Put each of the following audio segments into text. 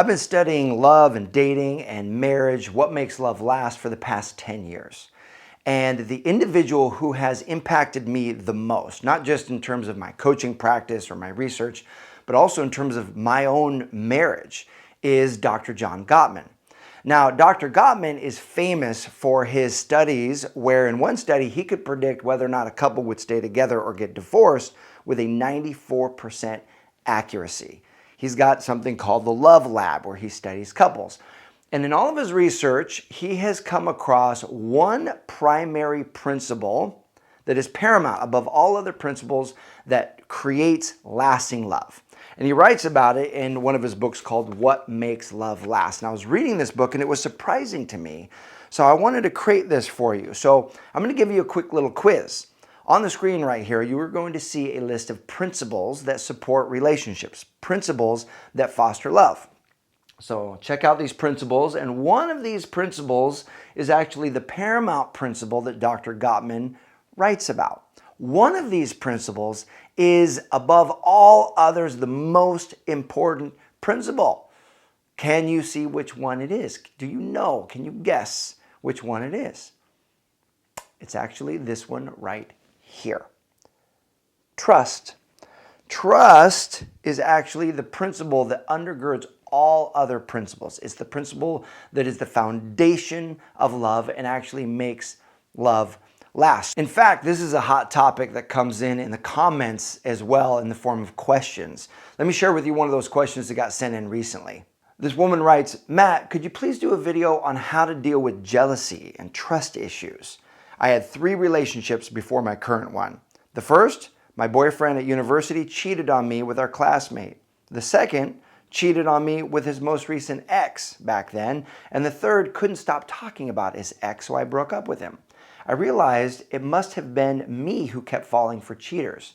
I've been studying love and dating and marriage, what makes love last, for the past 10 years. And the individual who has impacted me the most, not just in terms of my coaching practice or my research, but also in terms of my own marriage, is Dr. John Gottman. Now, Dr. Gottman is famous for his studies where in one study he could predict whether or not a couple would stay together or get divorced with a 94% accuracy. He's got something called the Love Lab where he studies couples. And in all of his research, he has come across one primary principle that is paramount above all other principles that creates lasting love. And he writes about it in one of his books called What Makes Love Last. And I was reading this book and it was surprising to me. So I wanted to create this for you. So I'm going to give you a quick little quiz. On the screen right here, you are going to see a list of principles that support relationships, principles that foster love. So check out these principles, and one of these principles is actually the paramount principle that Dr. Gottman writes about. One of these principles is, above all others, the most important principle. Can you see which one it is? Do you know? Can you guess which one it is? It's actually this one right here. Trust. Trust is actually the principle that undergirds all other principles. It's the principle that is the foundation of love and actually makes love last. In fact, this is a hot topic that comes in the comments as well in the form of questions. Let me share with you one of those questions that got sent in recently. This woman writes, Matt, could you please do a video on how to deal with jealousy and trust issues? I had 3 relationships before my current one. The first, my boyfriend at university cheated on me with our classmate. The second, cheated on me with his most recent ex back then. And the third, couldn't stop talking about his ex, so I broke up with him. I realized it must have been me who kept falling for cheaters.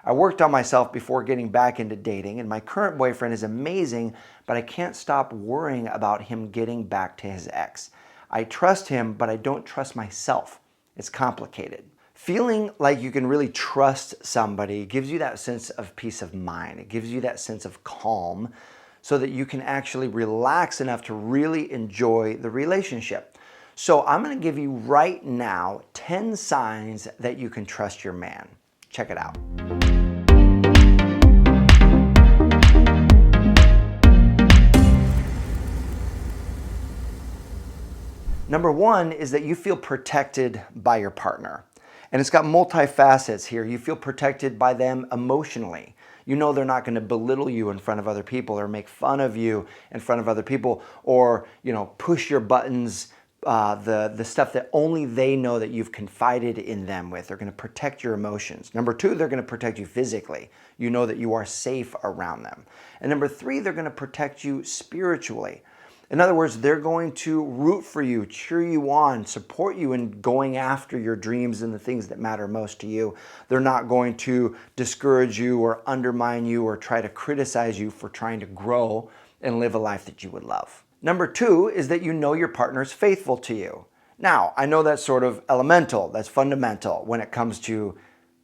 I worked on myself before getting back into dating, and my current boyfriend is amazing, but I can't stop worrying about him getting back to his ex. I trust him, but I don't trust myself. It's complicated. Feeling like you can really trust somebody gives you that sense of peace of mind. It gives you that sense of calm so that you can actually relax enough to really enjoy the relationship. So I'm going to give you right now 10 signs that you can trust your man. Check it out. Number 1 is that you feel protected by your partner. And it's got multi-facets here. You feel protected by them emotionally. You know they're not going to belittle you in front of other people or make fun of you in front of other people or, push your buttons, the stuff that only they know that you've confided in them with. They're going to protect your emotions. Number 2, they're going to protect you physically. You know that you are safe around them. And number 3, they're going to protect you spiritually. In other words, they're going to root for you, cheer you on, support you in going after your dreams and the things that matter most to you. They're not going to discourage you or undermine you or try to criticize you for trying to grow and live a life that you would love. Number 2 is that you know your partner's faithful to you. Now, I know that's sort of elemental, that's fundamental when it comes to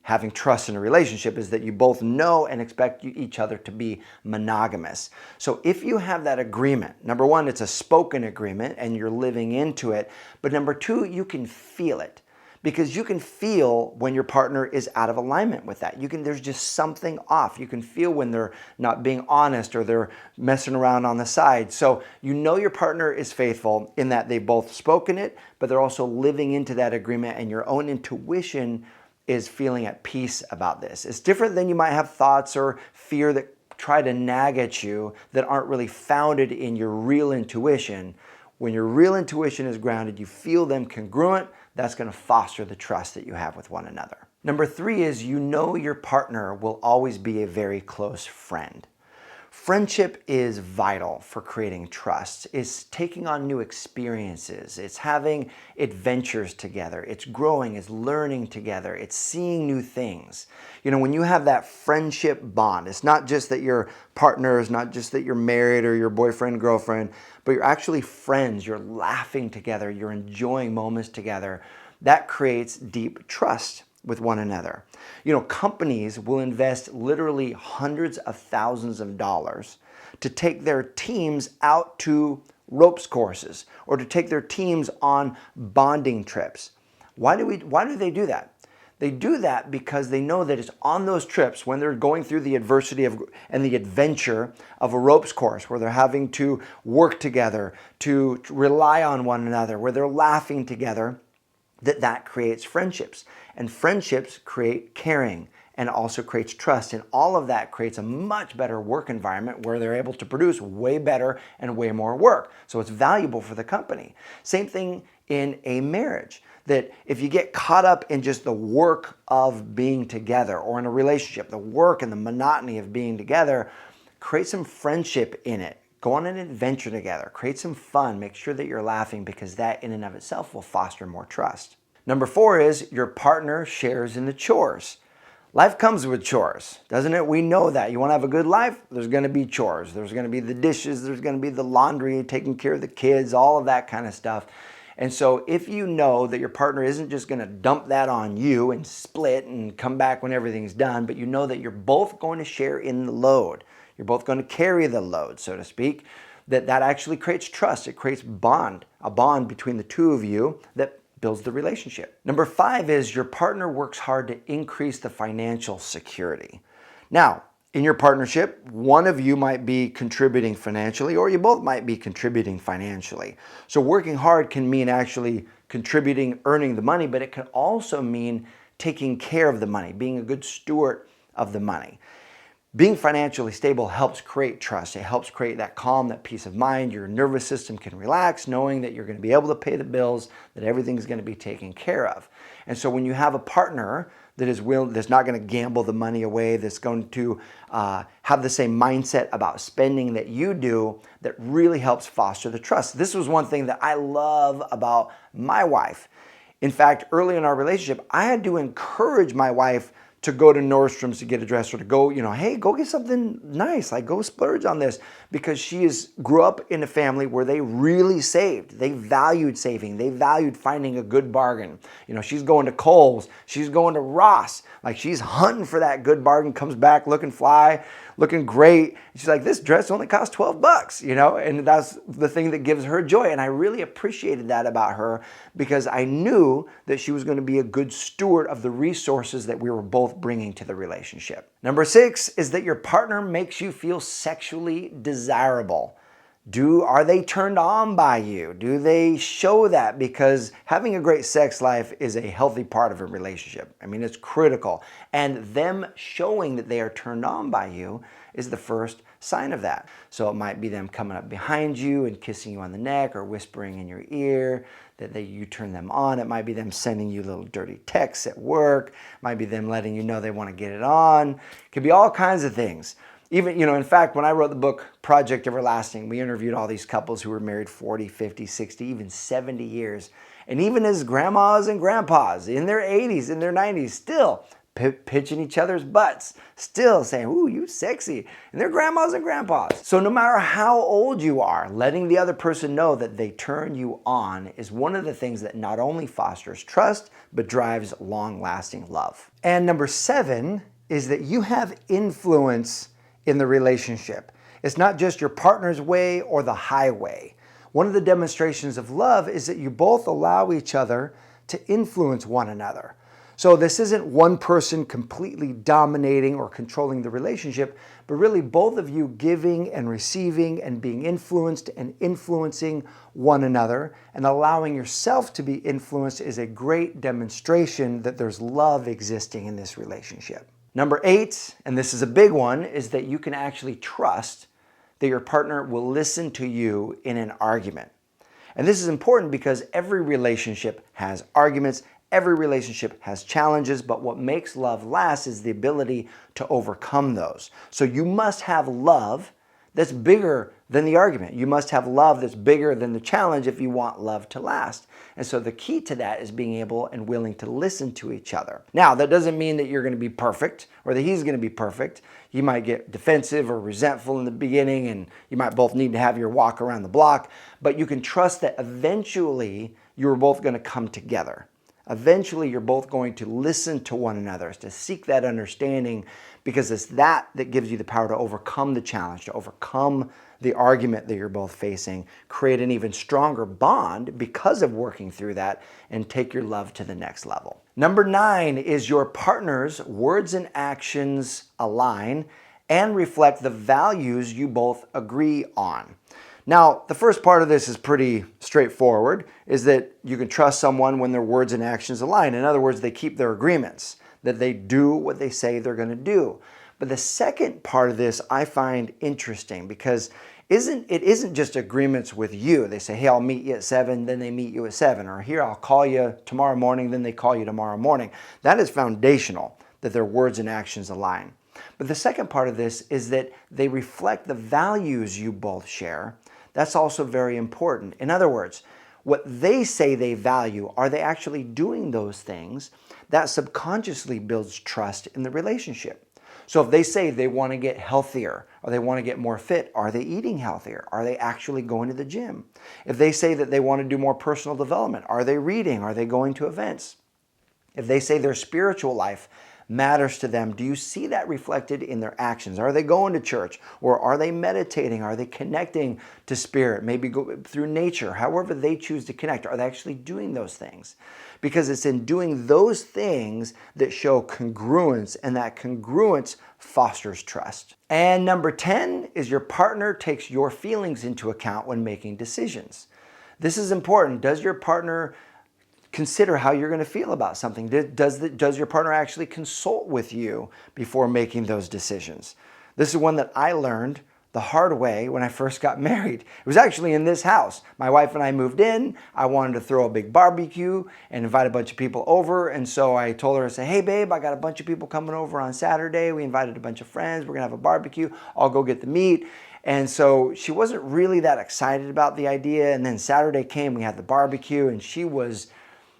having trust in a relationship, is that you both know and expect each other to be monogamous. So if you have that agreement, number 1, it's a spoken agreement and you're living into it. But number 2, you can feel it, because you can feel when your partner is out of alignment with that. There's just something off. You can feel when they're not being honest or they're messing around on the side. So you know your partner is faithful in that they've both spoken it, but they're also living into that agreement, and your own intuition is feeling at peace about this. It's different than you might have thoughts or fear that try to nag at you that aren't really founded in your real intuition. When your real intuition is grounded, you feel them congruent, that's going to foster the trust that you have with one another. Number 3 is you know your partner will always be a very close friend. Friendship is vital for creating trust. It's taking on new experiences. It's having adventures together. It's growing. It's learning together. It's seeing new things. When you have that friendship bond, it's not just that you're partners, not just that you're married or your boyfriend, girlfriend, but you're actually friends. You're laughing together. You're enjoying moments together. That creates deep trust with one another. Companies will invest literally hundreds of thousands of dollars to take their teams out to ropes courses or to take their teams on bonding trips. Why do they do that? They do that because they know that it's on those trips when they're going through the adversity and the adventure of a ropes course where they're having to work together, to rely on one another, where they're laughing together, that creates friendships. And friendships create caring and also creates trust. And all of that creates a much better work environment where they're able to produce way better and way more work. So it's valuable for the company. Same thing in a marriage. That if you get caught up in just the work of being together, or in a relationship, the work and the monotony of being together, create some friendship in it. Go on an adventure together, create some fun, make sure that you're laughing, because that in and of itself will foster more trust. Number 4 is your partner shares in the chores. Life comes with chores, doesn't it? We know that. You want to have a good life? There's going to be chores. There's going to be the dishes, there's going to be the laundry, taking care of the kids, all of that kind of stuff. And so if you know that your partner isn't just going to dump that on you and split and come back when everything's done, but you know that you're both going to share in the load, you're both going to carry the load, so to speak, that actually creates trust. It creates a bond between the two of you that builds the relationship. Number 5 is your partner works hard to increase the financial security. Now, in your partnership, one of you might be contributing financially, or you both might be contributing financially. So working hard can mean actually contributing, earning the money, but it can also mean taking care of the money, being a good steward of the money. Being financially stable helps create trust. It helps create that calm, that peace of mind. Your nervous system can relax knowing that you're going to be able to pay the bills, that everything's going to be taken care of. And so when you have a partner that's not going to gamble the money away, that's going to have the same mindset about spending that you do, that really helps foster the trust. This was one thing that I love about my wife. In fact, early in our relationship, I had to encourage my wife to go to Nordstrom's to get a dress, or to go, hey, go get something nice, like go splurge on this, because she grew up in a family where they really saved. They valued saving. They valued finding a good bargain. She's going to Kohl's, she's going to Ross, like she's hunting for that good bargain, comes back looking fly, looking great. And she's like, this dress only costs $12, and that's the thing that gives her joy. And I really appreciated that about her, because I knew that she was going to be a good steward of the resources that we were both bringing to the relationship. Number 6 is that your partner makes you feel sexually desirable. Are they turned on by you? Do they show that? Because having a great sex life is a healthy part of a relationship. I mean, it's critical. And them showing that they are turned on by you is the first sign of that. So it might be them coming up behind you and kissing you on the neck, or whispering in your ear that you turn them on. It might be them sending you little dirty texts at work. It might be them letting you know they want to get it on. It could be all kinds of things. Even, in fact, when I wrote the book Project Everlasting, we interviewed all these couples who were married 40, 50, 60, even 70 years. And even as grandmas and grandpas in their 80s, in their 90s, still pitching each other's butts, still saying, ooh, you sexy. And they're grandmas and grandpas. So no matter how old you are, letting the other person know that they turn you on is one of the things that not only fosters trust, but drives long-lasting love. And number 7 is that you have influence in the relationship. It's not just your partner's way or the highway. One of the demonstrations of love is that you both allow each other to influence one another. So this isn't one person completely dominating or controlling the relationship, but really both of you giving and receiving and being influenced and influencing one another, and allowing yourself to be influenced is a great demonstration that there's love existing in this relationship. Number 8, and this is a big one, is that you can actually trust that your partner will listen to you in an argument. And this is important because every relationship has arguments, every relationship has challenges, but what makes love last is the ability to overcome those. So you must have love that's bigger than the argument. You must have love that's bigger than the challenge if you want love to last. And so the key to that is being able and willing to listen to each other. Now, that doesn't mean that you're going to be perfect or that he's going to be perfect. You might get defensive or resentful in the beginning, and you might both need to have your walk around the block, but you can trust that eventually you're both going to come together. Eventually, you're both going to listen to one another, to seek that understanding, because it's that gives you the power to overcome the challenge, to overcome the argument that you're both facing, create an even stronger bond because of working through that, and take your love to the next level. Number 9 is your partner's words and actions align and reflect the values you both agree on. Now, the first part of this is pretty straightforward, is that you can trust someone when their words and actions align. In other words, they keep their agreements, that they do what they say they're going to do. But the second part of this I find interesting, because it isn't just agreements with you. They say, hey, I'll meet you at 7, then they meet you at 7. Or here, I'll call you tomorrow morning, then they call you tomorrow morning. That is foundational, that their words and actions align. But the second part of this is that they reflect the values you both share. That's also very important. In other words, what they say they value, are they actually doing those things? That subconsciously builds trust in the relationship. So if they say they want to get healthier or they want to get more fit, are they eating healthier? Are they actually going to the gym? If they say that they want to do more personal development, are they reading? Are they going to events? If they say their spiritual life matters to them, do you see that reflected in their actions? Are they going to church, or are they meditating? Are they connecting to spirit, maybe go through nature? However they choose to connect, are they actually doing those things? Because it's in doing those things that show congruence, and that congruence fosters trust. And number 10 is your partner takes your feelings into account when making decisions. This is important. Does your partner consider how you're going to feel about something? Does your partner actually consult with you before making those decisions? This is one that I learned the hard way when I first got married. It was actually in this house. My wife and I moved in. I wanted to throw a big barbecue and invite a bunch of people over. And so I told her, I said, hey babe, I got a bunch of people coming over on Saturday. We invited a bunch of friends. We're going to have a barbecue. I'll go get the meat. And so she wasn't really that excited about the idea. And then Saturday came, we had the barbecue, and she was,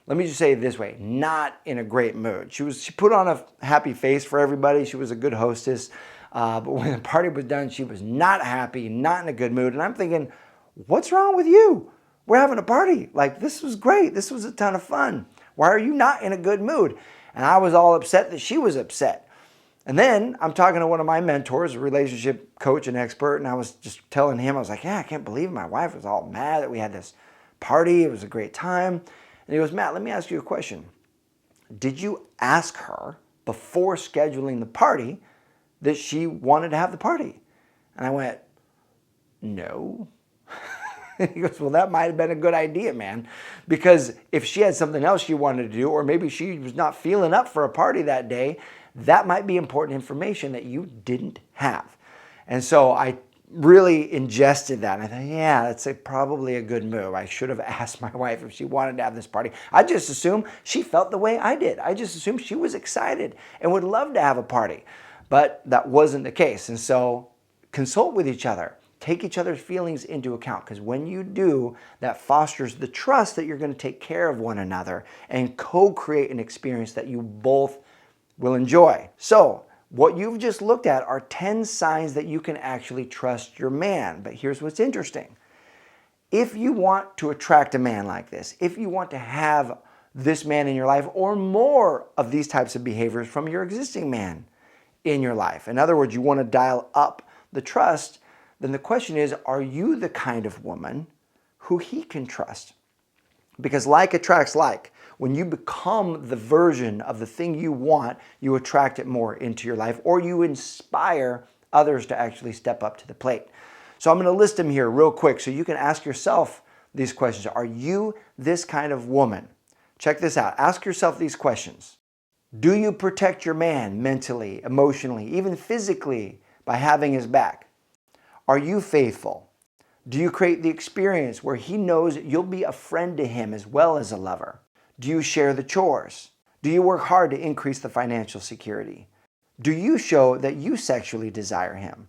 let me just say it this way, not in a great mood. She put on a happy face for everybody. She was a good hostess. But when the party was done, she was not happy, not in a good mood. And I'm thinking, what's wrong with you? We're having a party. Like, this was great. This was a ton of fun. Why are you not in a good mood? And I was all upset that she was upset. And then I'm talking to one of my mentors, a relationship coach and expert, and I was just telling him, I was like, yeah, I can't believe my wife was all mad that we had this party. It was a great time. And he goes, Matt, let me ask you a question. Did you ask her before scheduling the party that she wanted to have the party? And I went, no. And he goes, well, that might have been a good idea, man. Because if she had something else she wanted to do, or maybe she was not feeling up for a party that day, that might be important information that you didn't have. And so I really ingested that. And I thought, yeah, that's probably a good move. I should have asked my wife if she wanted to have this party. I just assumed she felt the way I did. I just assumed she was excited and would love to have a party. But that wasn't the case. And so consult with each other. Take each other's feelings into account, because when you do, that fosters the trust that you're going to take care of one another and co-create an experience that you both will enjoy. So what you've just looked at are 10 signs that you can actually trust your man. But here's what's interesting. If you want to attract a man like this, if you want to have this man in your life, or more of these types of behaviors from your existing man in your life, in other words, you want to dial up the trust, then the question is, are you the kind of woman who he can trust? Because like attracts like. When you become the version of the thing you want, you attract it more into your life, or you inspire others to actually step up to the plate. So I'm going to list them here real quick so you can ask yourself these questions. Are you this kind of woman? Check this out. Ask yourself these questions. Do you protect your man mentally, emotionally, even physically by having his back? Are you faithful? Do you create the experience where he knows you'll be a friend to him as well as a lover? Do you share the chores? Do you work hard to increase the financial security? Do you show that you sexually desire him?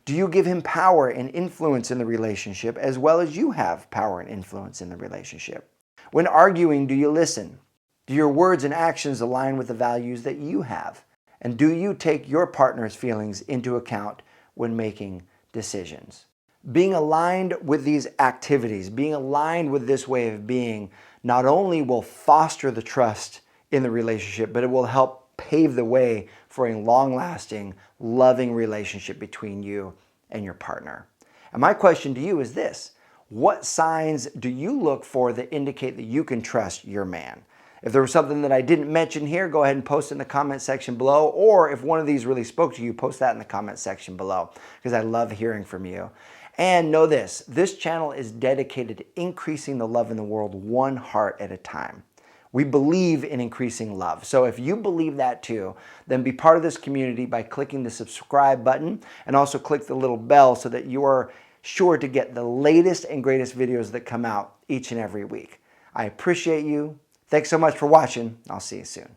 Do you give him power and influence in the relationship as well as you have power and influence in the relationship? When arguing, do you listen? Do your words and actions align with the values that you have? And do you take your partner's feelings into account when making decisions? Being aligned with these activities, being aligned with this way of being, not only will foster the trust in the relationship, but it will help pave the way for a long-lasting, loving relationship between you and your partner. And my question to you is this: what signs do you look for that indicate that you can trust your man? If there was something that I didn't mention here, go ahead and post it in the comment section below. Or if one of these really spoke to you, post that in the comment section below, because I love hearing from you. And know this channel is dedicated to increasing the love in the world one heart at a time. We believe in increasing love. So if you believe that too, then be part of this community by clicking the subscribe button, and also click the little bell so that you are sure to get the latest and greatest videos that come out each and every week. I appreciate you. Thanks so much for watching. I'll see you soon.